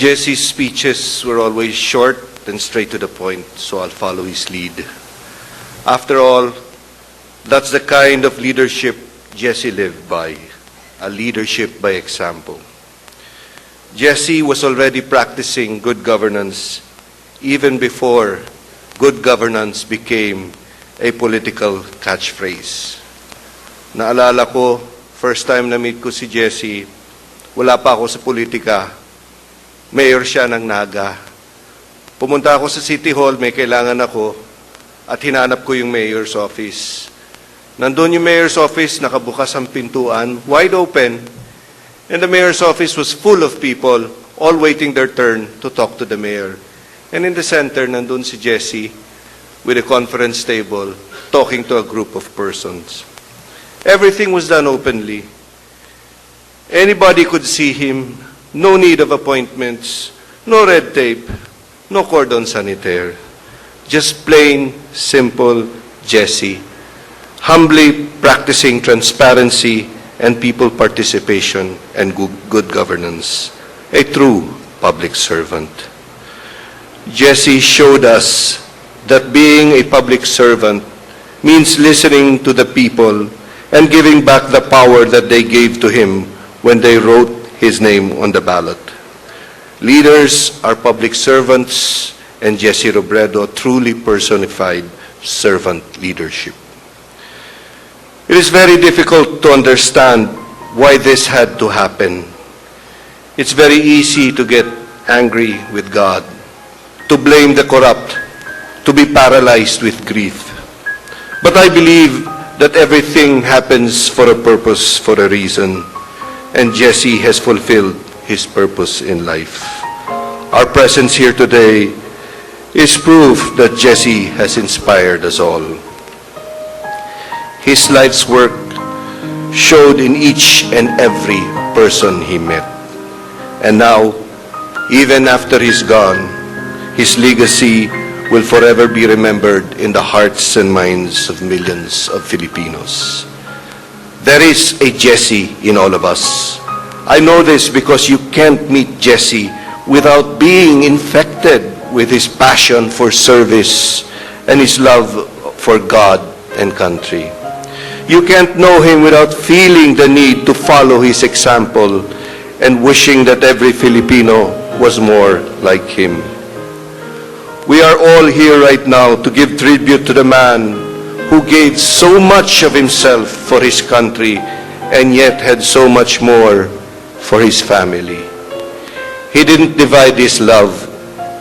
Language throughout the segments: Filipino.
Jesse's speeches were always short and straight to the point, so I'll follow his lead. After all, that's the kind of leadership Jesse lived by, a leadership by example. Jesse was already practicing good governance even before good governance became a political catchphrase. Naalala ko, first time na meet ko si Jesse, wala pa ako sa politika. Mayor siya ng Naga. Pumunta ako sa City Hall, may kailangan ako, at hinanap ko yung mayor's office. Nandun yung mayor's office, nakabukas ang pintuan, wide open, and the mayor's office was full of people, all waiting their turn to talk to the mayor. And in the center, nandun si Jesse with a conference table, talking to a group of persons. Everything was done openly. Anybody could see him. No need of appointments, no red tape, no cordon sanitaire. Just plain, simple Jesse, humbly practicing transparency and people participation and good governance. A true public servant. Jesse showed us that being a public servant means listening to the people and giving back the power that they gave to him when they wrote his name on the ballot. Leaders are public servants, and Jesse Robredo truly personified servant leadership. It is very difficult to understand why this had to happen. It's very easy to get angry with God, to blame the corrupt, to be paralyzed with grief. But I believe that everything happens for a purpose, for a reason. And Jesse has fulfilled his purpose in life. Our presence here today is proof that Jesse has inspired us all. His life's work showed in each and every person he met. And now, even after he's gone, his legacy will forever be remembered in the hearts and minds of millions of Filipinos. There is a Jesse in all of us. I know this because you can't meet Jesse without being infected with his passion for service and his love for God and country. You can't know him without feeling the need to follow his example and wishing that every Filipino was more like him. We are all here right now to give tribute to the man who gave so much of himself for his country and yet had so much more for his family. He didn't divide his love,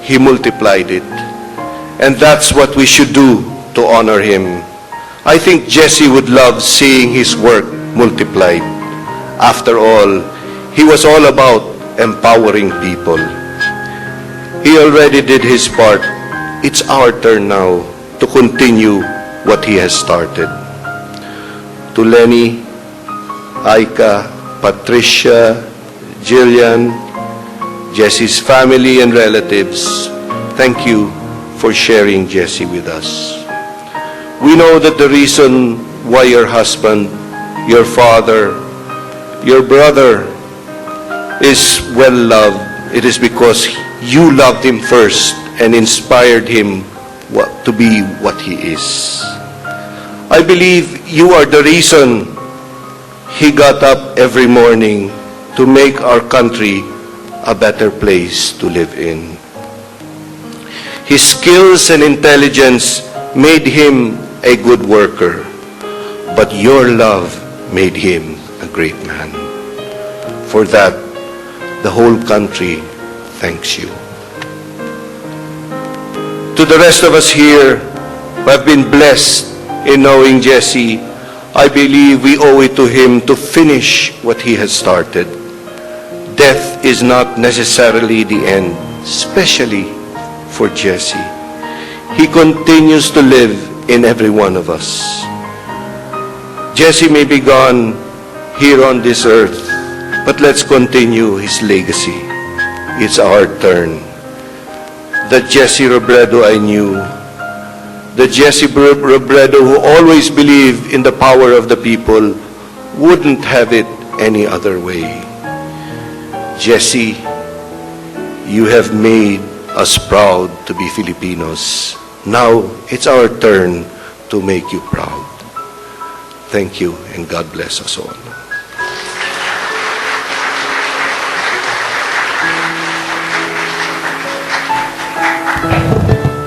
he multiplied it. And that's what we should do to honor him. I think Jesse would love seeing his work multiplied. After all, he was all about empowering people. He already did his part. It's our turn now to continue what he has started. To Lenny, Aika, Patricia, Jillian, Jesse's family and relatives, thank you for sharing Jesse with us. We know that the reason why your husband, your father, your brother is well loved, it is because you loved him first and inspired him to be what he is. I believe you are the reason he got up every morning to make our country a better place to live in. His skills and intelligence made him a good worker, but your love made him a great man. For that, the whole country thanks you. To the rest of us here who have been blessed in knowing Jesse, I believe we owe it to him to finish what he has started. Death is not necessarily the end, especially for Jesse. He continues to live in every one of us. Jesse may be gone here on this earth, but let's continue his legacy. It's our turn. The Jesse Robredo I knew, the Jesse Robredo who always believed in the power of the people, wouldn't have it any other way. Jesse, You have made us proud to be Filipinos. Now, it's our turn to make you proud. Thank you, and God bless us all.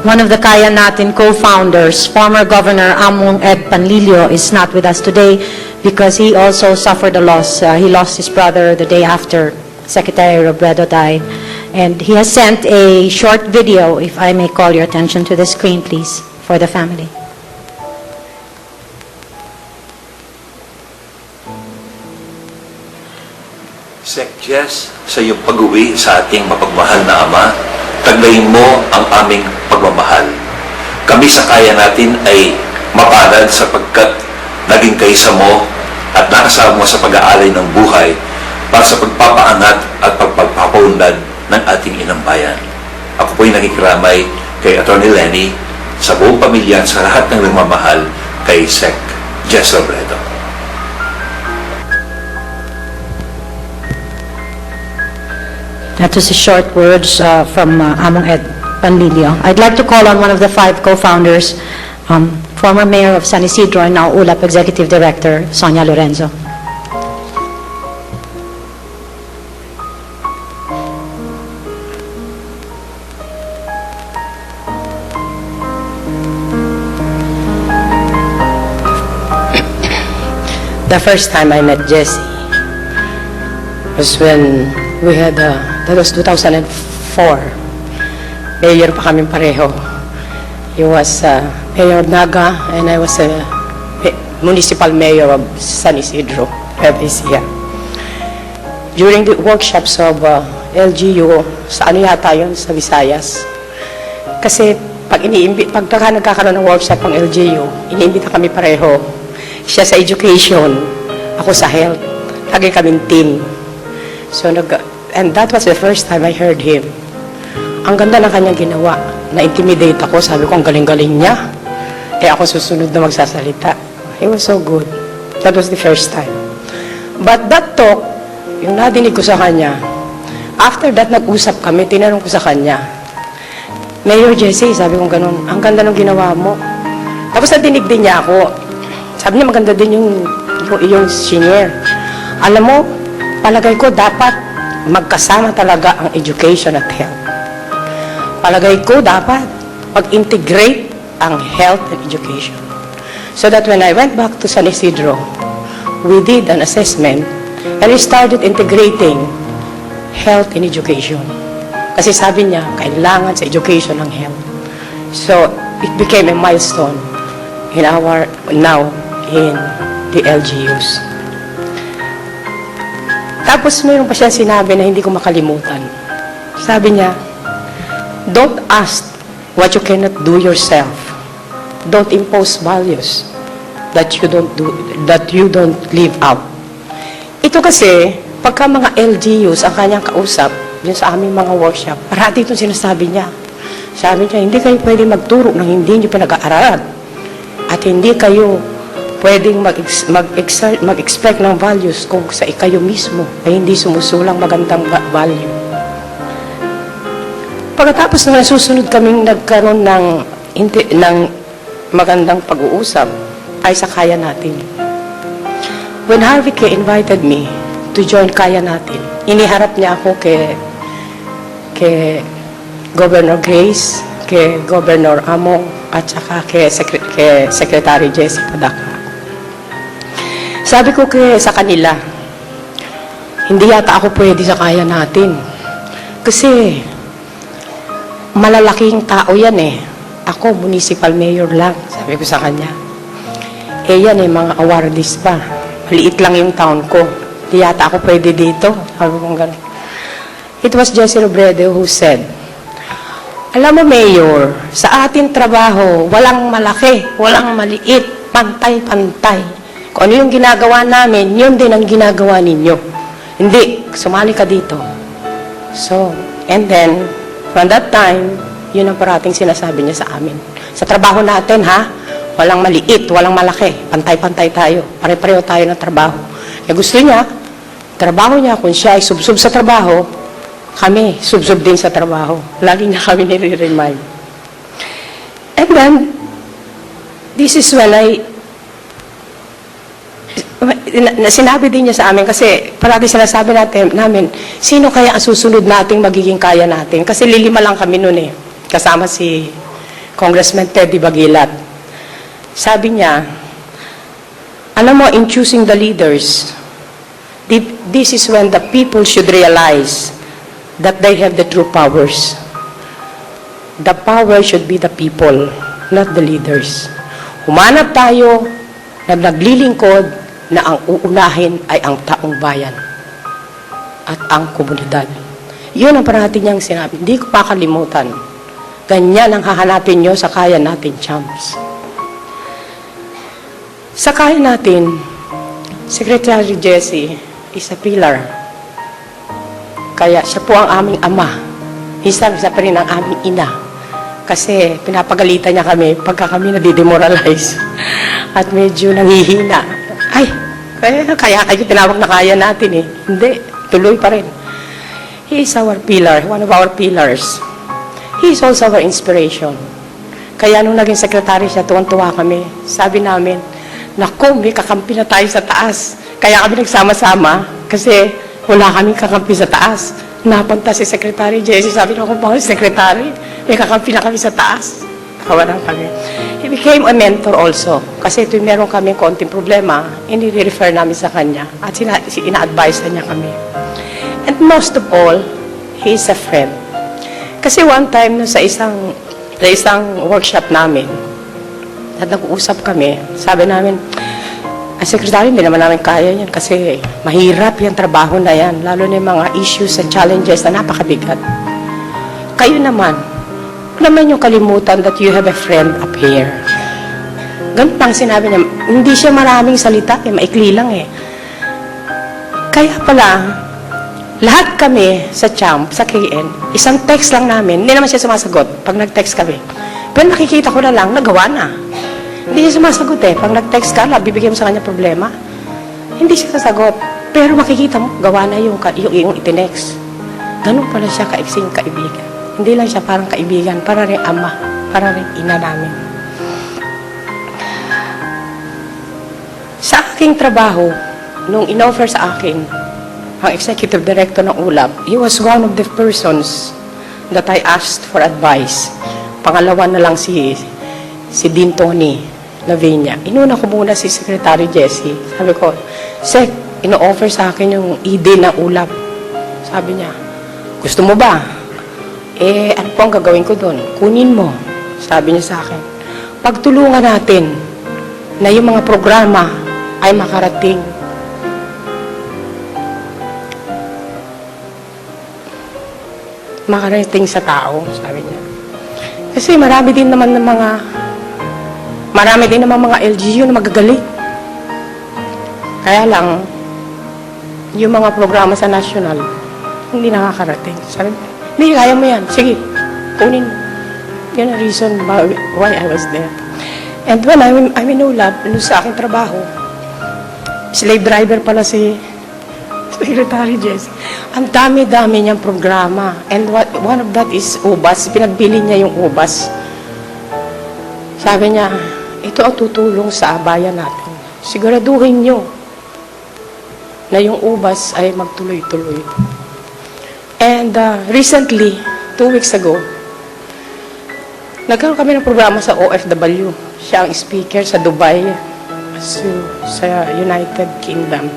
One of the Kaya Natin co-founders, former Governor Among Ed Panlilio, is not with us today because he also suffered a loss. He lost his brother the day after Secretary Robredo died. And he has sent a short video, if I may call your attention to the screen, please, for the family. Sec Jess, sa iyong pag-uwi sa ating mapagmahal na Ama, taglayin mo ang aming pagmamahal. Kami sa Kaya Natin ay mapalad sapagkat naging kaisa mo at nakasama mo sa pag-aalay ng buhay para sa pagpapaangat at pagpapaunlad ng ating inang bayan. Ako po'y nakikiramay kay Atty. Lenny, sa buong pamilya at sa lahat ng nagmamahal kay Sec Jess Robredo. That was the short words from Among Ed Panlilio. I'd like to call on one of the 5 co-founders, former Mayor of San Isidro and now ULAP Executive Director, Sonia Lorenzo. The first time I met Jesse was when we had, that was 2004. Mayor pa kami pareho. He was Mayor of Naga and I was a Municipal Mayor of San Isidro, Nueva. During the workshops of LGU, sa ano yata yun, sa Visayas. Kasi pag nagkakaroon ng workshop ng LGU, iniimbita kami pareho. Siya sa education, ako sa health. Lagi kaming team. So, and that was the first time I heard him. Ang ganda ng kanyang ginawa. Na-intimidate ako. Sabi ko, ang galing-galing niya. Eh ako susunod na magsasalita. He was so good. That was the first time. But that talk, yung nadinig ko sa kanya, after that, nag-usap kami, tinanong ko sa kanya, Mayor Jesse, sabi ko ganun, ang ganda ng ginawa mo. Tapos nadinig din niya ako. Sabi niya, maganda din yung senior. Alam mo, palagay ko dapat magkasama talaga ang education at health. Palagay ko dapat mag-integrate ang health and education. So that when I went back to San Isidro, we did an assessment and we started integrating health and education. Kasi sabi niya, kailangan sa education ang health. So it became a milestone in our, now, in the LGUs. Tapos mayroon pa siya sinabi na hindi ko makalimutan. Sabi niya, don't ask what you cannot do yourself. Don't impose values that you don't live out. Ito kasi, pagka mga LGUs ang kanyang kausap, yun sa aming mga workshop, parati itong sinasabi niya. Sabi niya, hindi kayo pwede magturo ng hindi niyo pinag-aaralan. At hindi kayo pwedeng mag-expect ng values kung sa ikayo mismo ay hindi sumusulang magandang value. Pagkatapos na susunod kaming nagkaroon ng magandang pag-uusap ay sa Kaya Natin. When Harvey K. invited me to join Kaya Natin, iniharap niya ako kay Governor Grace, kay Governor Among, at saka kay Secretary Jesse Padaka. Sabi ko sa kanila, hindi yata ako pwede sa Kaya Natin. Kasi malalaking tao yan eh. Ako, municipal mayor lang, sabi ko sa kanya. Eh yan eh, mga awardees pa. Maliit lang yung town ko. Hindi yata ako pwede dito. Sabi ko gano'n. It was Jesse Robredo who said, alam mo, Mayor, sa ating trabaho, walang malaki, walang maliit, pantay-pantay. Kung ano yung ginagawa namin, yun din ang ginagawa ninyo. Hindi, sumali ka dito. So, and then, from that time, yun ang parating sinasabi niya sa amin. Sa trabaho natin, ha? Walang maliit, walang malaki. Pantay-pantay tayo. Pare-pareho tayo ng trabaho. Kaya gusto niya, trabaho niya, kung siya ay subsub sa trabaho, kami, subsob din sa trabaho. Lagi niya kami nire-remind. And then, this is when sinabi din niya sa amin, kasi parati sinasabi namin, sino kaya ang susunod nating magiging kaya natin? Kasi lilima lang kami noon eh, kasama si Congressman Teddy Bagilat. Sabi niya, alam mo, in choosing the leaders, this is when the people should realize that they have the true powers. The power should be the people, not the leaders. Humanap tayo na naglilingkod na ang uunahin ay ang taong bayan at ang komunidad. Yun ang parati niyang sinabi. Hindi ko makalimutan. Ganyan ang hahanapin nyo sa kaya natin, champs. Sa kaya natin, Secretary Jesse is a pillar. Kaya siya po ang aming ama. Isa pa rin ang aming ina. Kasi pinapagalitan niya kami pagka kami nadidemoralize at medyo nangihina. Ay, kaya kayo tinawag na kaya natin eh. Hindi, tuloy pa rin. He is our pillar, one of our pillars. He is also our inspiration. Kaya nung naging sekretary siya, tuwan-tuwa kami. Sabi namin, naku, may kakampi na tayo sa taas. Kaya kami nagsama-sama kasi wala kaming kakampi sa taas. Napunta si Secretary Jesse, sabi na ako, Secretary, may kakampi na kami sa taas. Tawa na kami. He became a mentor also. Kasi tuwing meron kami konting problema, ini-refer namin sa kanya at ina-advise niya kami. And most of all, he is a friend. Kasi one time sa isang workshop namin, at nag-uusap kami, sabi namin, Secretary, hindi naman namin kaya yan kasi mahirap yung trabaho na yan, lalo na yung mga issues and challenges na napakabigat. Kayo naman yung kalimutan that you have a friend up here. Ganun lang sinabi niya. Hindi siya maraming salita, maikli lang eh. Kaya pala, lahat kami sa CHAMP, sa KN, isang text lang namin, hindi naman siya sumasagot pag nag-text kami. Pero nakikita ko na lang, nagawa na. Hindi siya sumasagot eh. Pag nag-text ka, bibigyan mo sa kanya problema. Hindi siya sasagot. Pero makikita mo, gawa na yung itinext. Ganun pala siya kaiksing kaibigan. Hindi lang siya parang kaibigan, para rin ama, para rin ina namin. Sa aking trabaho, nung in-offer sa akin, ang executive director ng ULAP, he was one of the persons that I asked for advice. Pangalawa na lang si Dean Tony Lavinia. Inuna ko muna si Secretary Jesse. Sabi ko, Sec, ino-offer sa akin yung ED ng ULAP. Sabi niya, gusto mo ba? Ano po ang gagawin ko doon? Kunin mo. Sabi niya sa akin. Pagtulungan natin na yung mga programa ay makarating. Makarating sa tao, sabi niya. Kasi marami din naman mga LGU na magagalit. Kaya lang, yung mga programa sa national, hindi nakakarating. Sabi niya, hindi, kaya mo yan. Sige, kunin mo. Yun ang reason why I was there. And when I'm in ULAB, sa aking trabaho, slave driver pala si Secretary Jesse. Ang dami-dami niyang programa. And one of that is ubas. Pinagbili niya yung ubas. Sabi niya, ito ang tutulong sa bayan natin. Siguraduhin niyo na yung ubas ay magtuloy-tuloy. And recently, 2 weeks ago, nagkaroon kami ng programa sa OFW. Siya ang speaker sa Dubai, sa United Kingdom.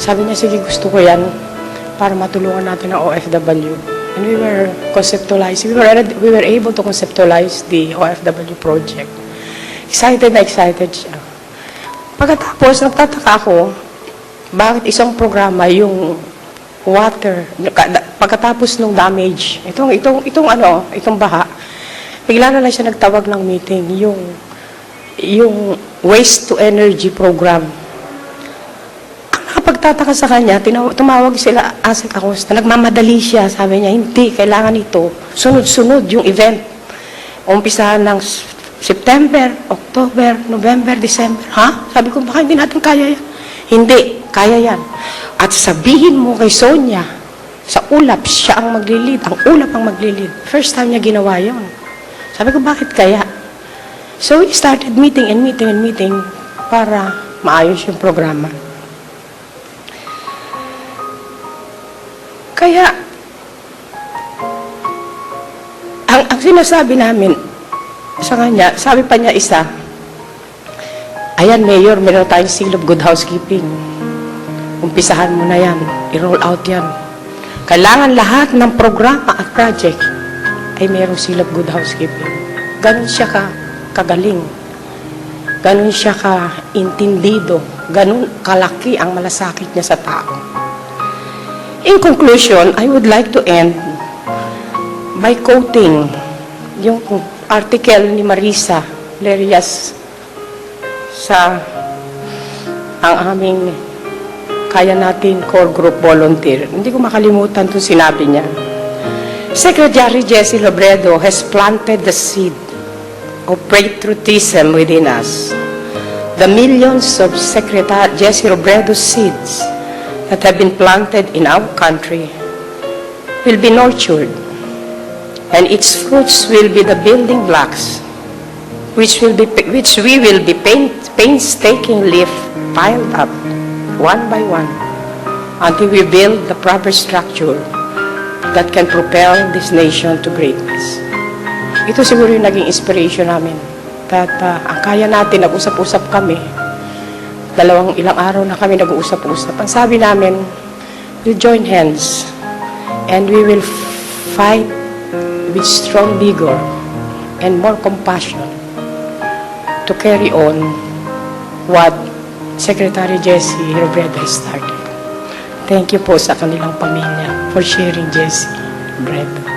Sabi niya, sige, gusto ko yan para matulungan natin ang OFW. And we were able to conceptualize the OFW project. Excited na excited siya. Pagkatapos, nagtataka ako, bakit isang programa yung water, pagkatapos ng damage, itong baha, bigla na lang siya nagtawag ng meeting, yung waste to energy program. Ang nakapagtataka sa kanya, tumawag sila Asik Acosta, nagmamadali siya, sabi niya, hindi, kailangan ito, sunod-sunod yung event. Umpisahan ng September, October, November, December. Ha? Sabi ko, baka hindi natin kaya yan. Hindi, kaya yan. At sabihin mo kay Sonia Sa ulap, siya ang maglilid. Ang ulap ang maglilid. First time niya ginawa yun. Sabi ko, bakit kaya? So we started meeting and meeting and meeting para maayos yung programa. Kaya, ang sinasabi namin sa kanya, sabi pa niya isa, ayan, Mayor, meron tayong seal of good housekeeping. Umpisahan mo na yan. I-roll out yan. Kailangan lahat ng programa at project ay mayroong seal of good housekeeping. Ganon siya kagaling. Ganon siya ka-intindido. Ganon kalaki ang malasakit niya sa tao. In conclusion, I would like to end by quoting yung article ni Marisa Lerias sa ang aming Kaya Natin Core Group Volunteer. Hindi ko makalimutan itong sinabi niya. Secretary Jessie Robredo has planted the seed of patriotism within us. The millions of Secretary Jessie Robredo seeds that have been planted in our country will be nurtured, and its fruits will be the building blocks which we will be painstakingly piled up one by one until we build the proper structure that can propel this nation to greatness. Ito siguro yung naging inspiration namin. Ang Kaya Natin, nag-usap-usap kami. Ilang araw na kami nag-uusap-usap. Ang sabi namin, we'll join hands and we will fight with strong vigor and more compassion to carry on what Secretary Jessie Robredo has started. Thank you po sa kanilang pamilya for sharing Jessie Robredo.